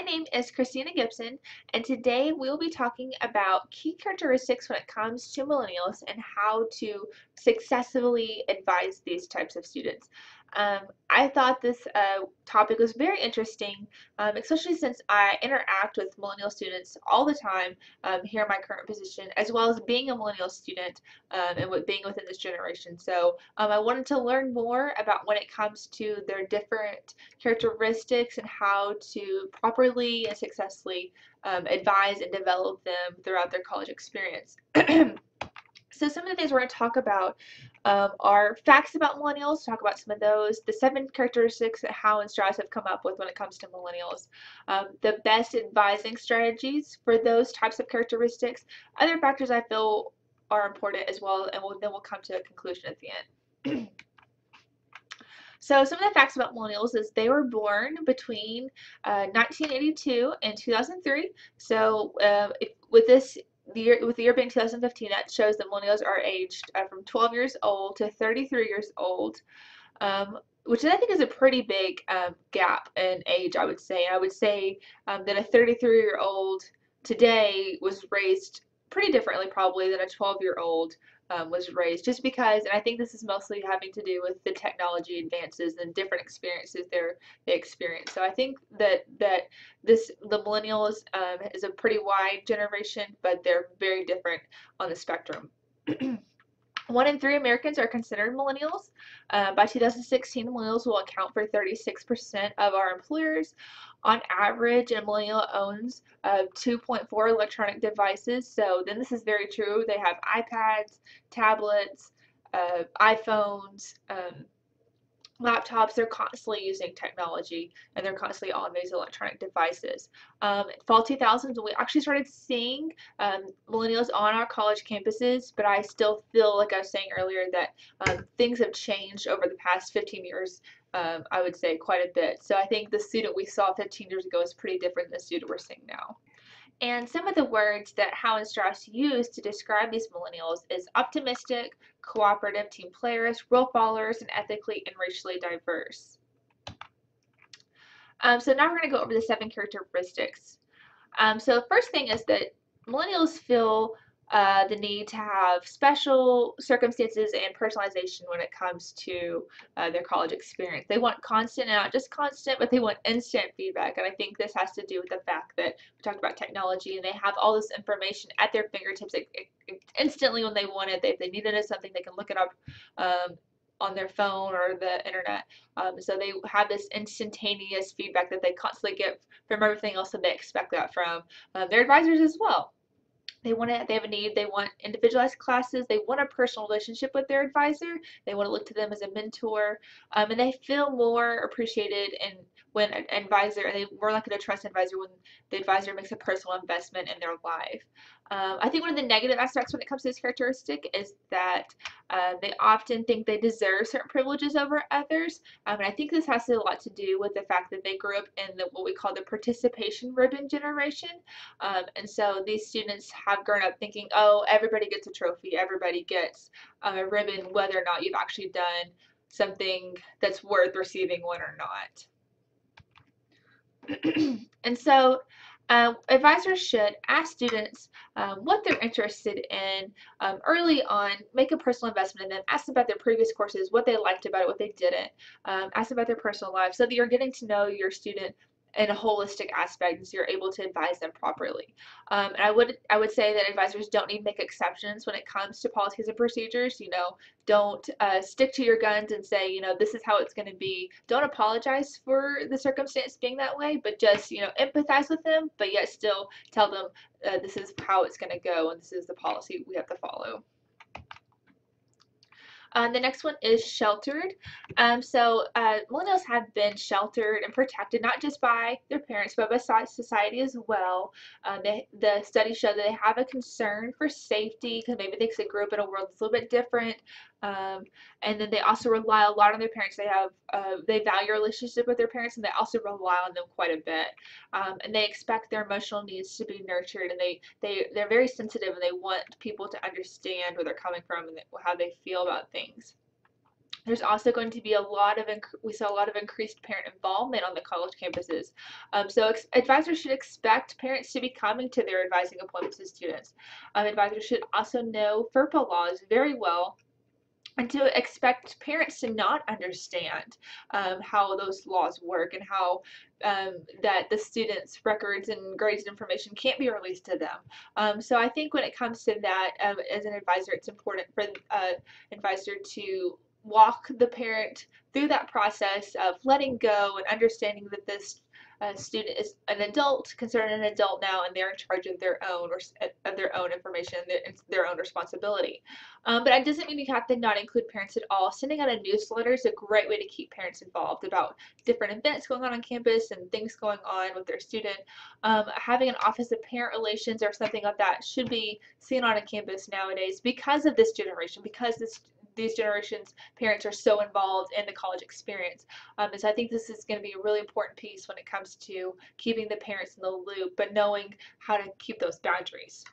My name is Christina Gibson, and today we will be talking about key characteristics when it comes to millennials and how to successfully advise these types of students. I thought this topic was very interesting, especially since I interact with millennial students all the time here in my current position, as well as being a millennial student and being within this generation. So I wanted to learn more about when it comes to their different characteristics and how to properly and successfully advise and develop them throughout their college experience. So some of the things we're going to talk about are facts about millennials, talk about some of those, the 7 characteristics that Howe and Strauss have come up with when it comes to millennials, the best advising strategies for those types of characteristics, other factors I feel are important as well, and then we'll come to a conclusion at the end. So some of the facts about millennials is they were born between 1982 and 2003. So with the year being 2015, that shows that millennials are aged from 12 years old to 33 years old, which I think is a pretty big gap in age, I would say. I would say that a 33-year-old today was raised pretty differently probably than a 12-year-old was raised, just because, and I think this is mostly having to do with the technology advances and different experiences they experience. So I think that the millennials is a pretty wide generation, but they're very different on the spectrum. 1 in 3 Americans are considered millennials. By 2016, millennials will account for 36% of our employers. On average, a millennial owns 2.4 electronic devices. So then this is very true. They have iPads, tablets, iPhones, laptops. They're constantly using technology and they're constantly on these electronic devices. Fall 2000s, we actually started seeing millennials on our college campuses, but I still feel like I was saying earlier that things have changed over the past 15 years. I would say quite a bit. So I think the student we saw 15 years ago is pretty different than the student we're seeing now. And some of the words that Howe and Strauss use to describe these millennials is optimistic, cooperative team players, role followers, and ethically and racially diverse. So now we're going to go over the 7 characteristics. So the first thing is that millennials feel the need to have special circumstances and personalization when it comes to their college experience. They want constant, and not just constant, but they want instant feedback. And I think this has to do with the fact that we talked about technology and they have all this information at their fingertips instantly when they want it. If they need to know something, they can look it up on their phone or the internet. So they have this instantaneous feedback that they constantly get from everything else, that they expect that from their advisors as well. They have a need, they want individualized classes, they want a personal relationship with their advisor, they want to look to them as a mentor, and they feel more appreciated and when an advisor, and they more likely to trust an advisor when the advisor makes a personal investment in their life. I think one of the negative aspects when it comes to this characteristic is that they often think they deserve certain privileges over others, and I think this has a lot to do with the fact that they grew up in what we call the participation ribbon generation, and so these students have grown up thinking, oh, everybody gets a trophy, everybody gets a ribbon, whether or not you've actually done something that's worth receiving one or not. And so advisors should ask students what they're interested in early on, make a personal investment in them, ask them about their previous courses, what they liked about it, what they didn't, ask them about their personal lives, so that you're getting to know your student in a holistic aspect, so you're able to advise them properly. And I would say that advisors don't need to make exceptions when it comes to policies and procedures. You know, don't stick to your guns and say, you know, this is how it's going to be. Don't apologize for the circumstance being that way, but just, you know, empathize with them, but yet still tell them this is how it's going to go and this is the policy we have to follow. The next one is sheltered. Millennials have been sheltered and protected not just by their parents but by society as well. The studies show that they have a concern for safety because maybe they grew up in a world that's a little bit different. And then they also rely a lot on their parents. They value a relationship with their parents, and they also rely on them quite a bit. And they expect their emotional needs to be nurtured, and they're very sensitive, and they want people to understand where they're coming from and how they feel about things. There's also going to be we saw a lot of increased parent involvement on the college campuses. So advisors should expect parents to be coming to their advising appointments with students. Advisors should also know FERPA laws very well, and to expect parents to not understand how those laws work, and how that the students' records and grades and information can't be released to them. So I think when it comes to that, as an advisor, it's important for advisor to walk the parent through that process of letting go and understanding that this student is an adult, considered an adult now, and they're in charge of their own information, their own responsibility. But that doesn't mean you have to not include parents at all. Sending out a newsletter is a great way to keep parents involved about different events going on campus and things going on with their student. Having an office of parent relations or something like that should be seen on a campus nowadays because of this generation, because these generations' parents are so involved in the college experience. And so I think this is going to be a really important piece when it comes to keeping the parents in the loop, but knowing how to keep those boundaries.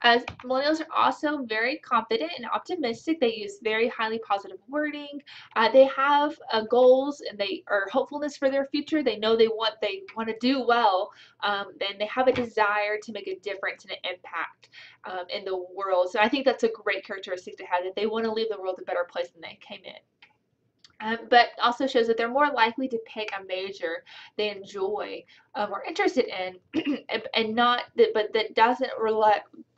As millennials are also very confident and optimistic. They use very highly positive wording. They have goals, and they are hopefulness for their future. They know they want to do well, and they have a desire to make a difference and an impact in the world. So I think that's a great characteristic to have, that they want to leave the world a better place than they came in. But also shows that they're more likely to pick a major they enjoy or interested in, and but that doesn't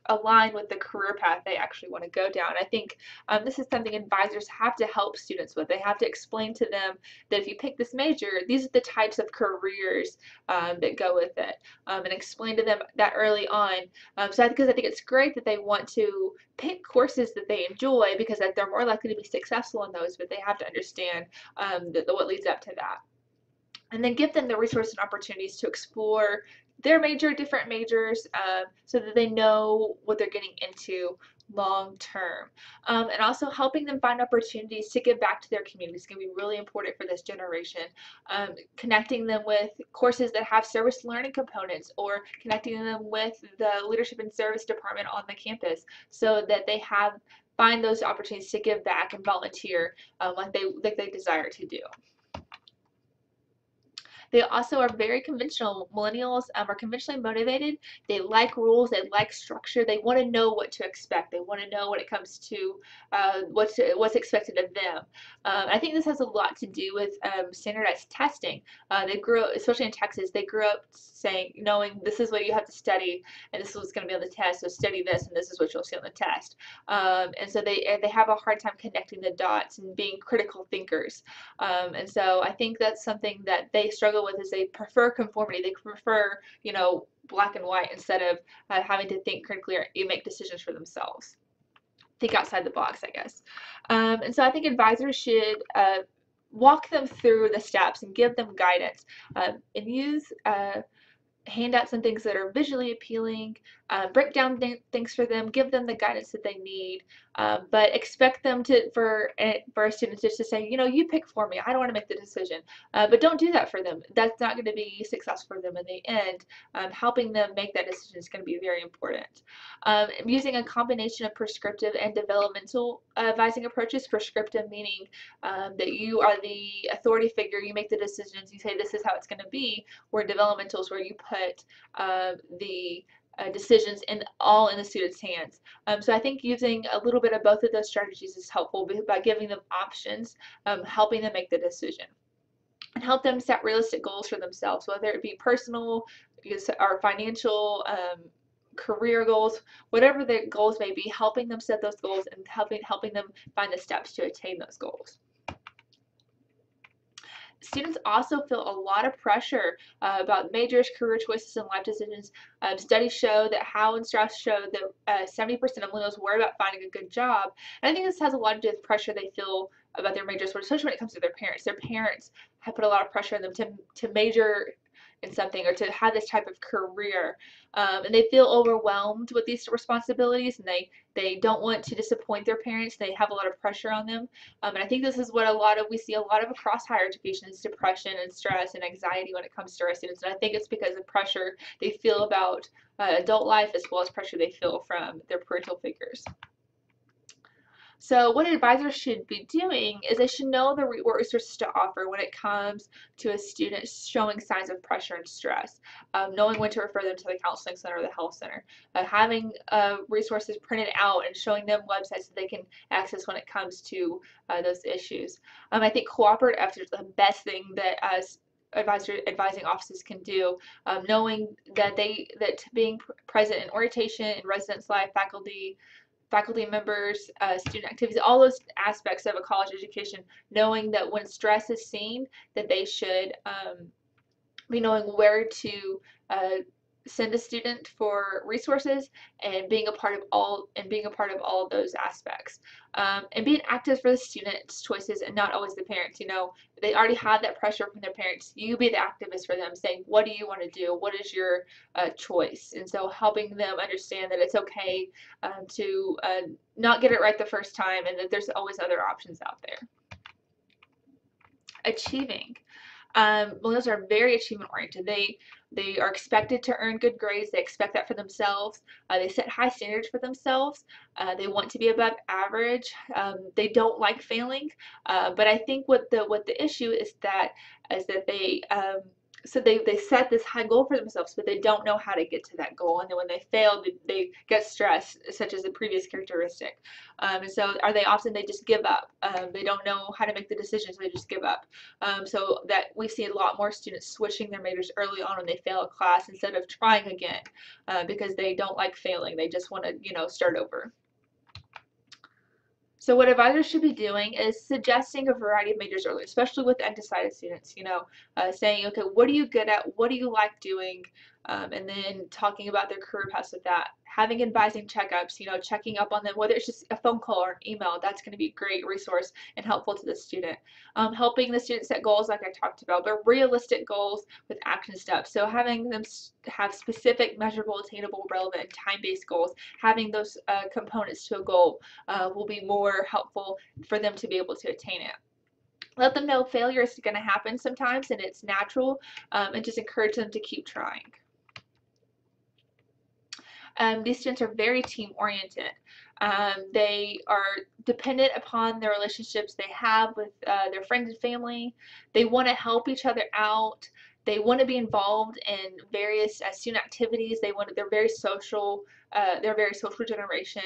align with the career path they actually want to go down. I think this is something advisors have to help students with. They have to explain to them that if you pick this major, these are the types of careers that go with it, and explain to them that early on. Because I think it's great that they want to pick courses that they enjoy, because they're more likely to be successful in those, but they have to understand what leads up to that. And then give them the resources and opportunities to explore their different majors, so that they know what they're getting into long term. And also helping them find opportunities to give back to their community is going to be really important for this generation. Connecting them with courses that have service learning components, or connecting them with the leadership and service department on the campus, so that they find those opportunities to give back and volunteer like they desire to do. They also are very conventional. Millennials are conventionally motivated. They like rules. They like structure. They want to know what to expect. They want to know when it comes to what's expected of them. I think this has a lot to do with standardized testing. They grew up, especially in Texas, they grew up knowing this is what you have to study, and this is what's going to be on the test, so study this, and this is what you'll see on the test. And so they have a hard time connecting the dots and being critical thinkers. And so I think that's something that they struggle with, is they prefer conformity. They prefer, black and white, instead of having to think critically or make decisions for themselves. Think outside the box, I guess. And so I think advisors should walk them through the steps and give them guidance, and use handouts and things that are visually appealing, break down things for them, give them the guidance that they need, but expect them for a student just to say, you pick for me, I don't want to make the decision, but don't do that for them. That's not going to be successful for them in the end. Helping them make that decision is going to be very important. Using a combination of prescriptive and developmental advising approaches. Prescriptive meaning that you are the authority figure, you make the decisions, you say this is how it's going to be, where developmental is where you put the decisions all in the student's hands. So I think using a little bit of both of those strategies is helpful by giving them options, helping them make the decision, and help them set realistic goals for themselves, whether it be personal or financial, career goals, whatever the goals may be, helping them set those goals and helping them find the steps to attain those goals. Students also feel a lot of pressure about majors, career choices, and life decisions. Studies show that Howe and Strauss show that 70% of millennials worry about finding a good job. And I think this has a lot to do with pressure they feel about their majors, especially when it comes to their parents. Their parents have put a lot of pressure on them to major in something or to have this type of career, and they feel overwhelmed with these responsibilities, and they don't want to disappoint their parents. They have a lot of pressure on them, and I think this is what we see a lot of across higher education, is depression and stress and anxiety when it comes to our students. And I think it's because of pressure they feel about adult life, as well as pressure they feel from their parental figures. So what advisors should be doing is they should know the resources to offer when it comes to a student showing signs of pressure and stress, knowing when to refer them to the counseling center or the health center, having resources printed out and showing them websites that they can access when it comes to those issues. I think cooperative efforts are the best thing that advising offices can do, knowing that being present in orientation and residence life, faculty members, student activities, all those aspects of a college education, knowing that when stress is seen, that they should be knowing where to send a student for resources, and being a part of all of those aspects, and being active for the students' choices and not always the parents. They already have that pressure from their parents. You be the activist for them, saying, what do you want to do, what is your choice? And so helping them understand that it's okay to not get it right the first time, and that there's always other options out there. Achieving. Millennials are very achievement oriented. They are expected to earn good grades. They expect that for themselves. They set high standards for themselves. They want to be above average. They don't like failing. But I think what the issue is that they set this high goal for themselves, but they don't know how to get to that goal. And then when they fail, they get stressed, such as the previous characteristic. And so they just give up. They don't know how to make the decisions, so they just give up. So that we've seen a lot more students switching their majors early on when they fail a class instead of trying again, because they don't like failing. They just want to, start over. So what advisors should be doing is suggesting a variety of majors early, especially with undecided students, saying, okay, what are you good at? What do you like doing? And then talking about their career paths with that. Having advising checkups, checking up on them, whether it's just a phone call or an email, that's going to be a great resource and helpful to the student. Helping the student set goals like I talked about, but realistic goals with action steps. So having them have specific, measurable, attainable, relevant, and time-based goals, having those components to a goal will be more helpful for them to be able to attain it. Let them know failure is going to happen sometimes and it's natural, and just encourage them to keep trying. These students are very team oriented. They are dependent upon the relationships they have with their friends and family. They want to help each other out. They want to be involved in various student activities. They're very social. They're a very social generation.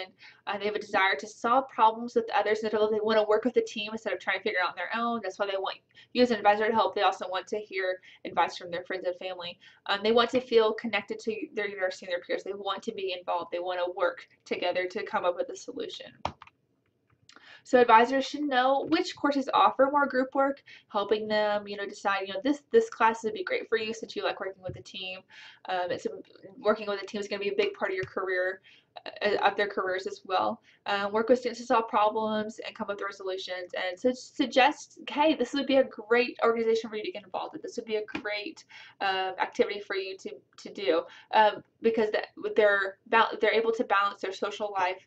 They have a desire to solve problems with others. They want to work with a team instead of trying to figure it out on their own. That's why they want you as an advisor to help. They also want to hear advice from their friends and family. They want to feel connected to their university and their peers. They want to be involved. They want to work together to come up with a solution. So advisors should know which courses offer more group work, helping them, decide, this class would be great for you since you like working with a team. Working with a team is going to be a big part of your career, of their careers as well. Work with students to solve problems and come up with resolutions. And so suggest, hey, this would be a great organization for you to get involved in. This would be a great activity for you to do, because they're able to balance their social life.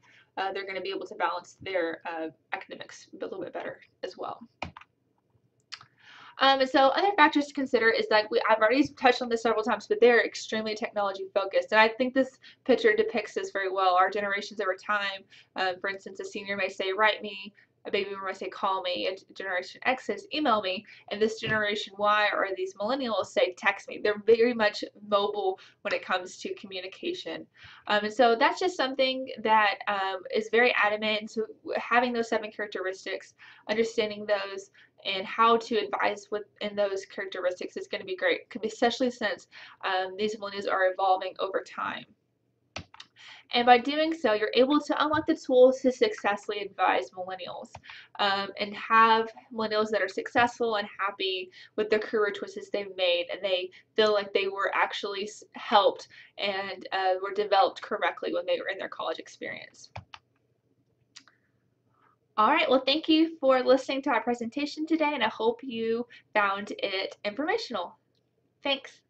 They're going to be able to balance their academics a little bit better as well. And so other factors to consider is that I've already touched on this several times, but they're extremely technology focused. And I think this picture depicts this very well. Our generations over time, for instance, a senior may say, write me. A baby boomer may say, call me. A Generation X says, email me. And this Generation Y or these millennials say, text me. They're very much mobile when it comes to communication. And so that's just something that is very adamant. So having those 7 characteristics, understanding those, and how to advise within those characteristics is going to be great, especially since these millennials are evolving over time. And by doing so, you're able to unlock the tools to successfully advise millennials, and have millennials that are successful and happy with the career choices they've made, and they feel like they were actually helped and were developed correctly when they were in their college experience. All right, well, thank you for listening to our presentation today, and I hope you found it informational. Thanks.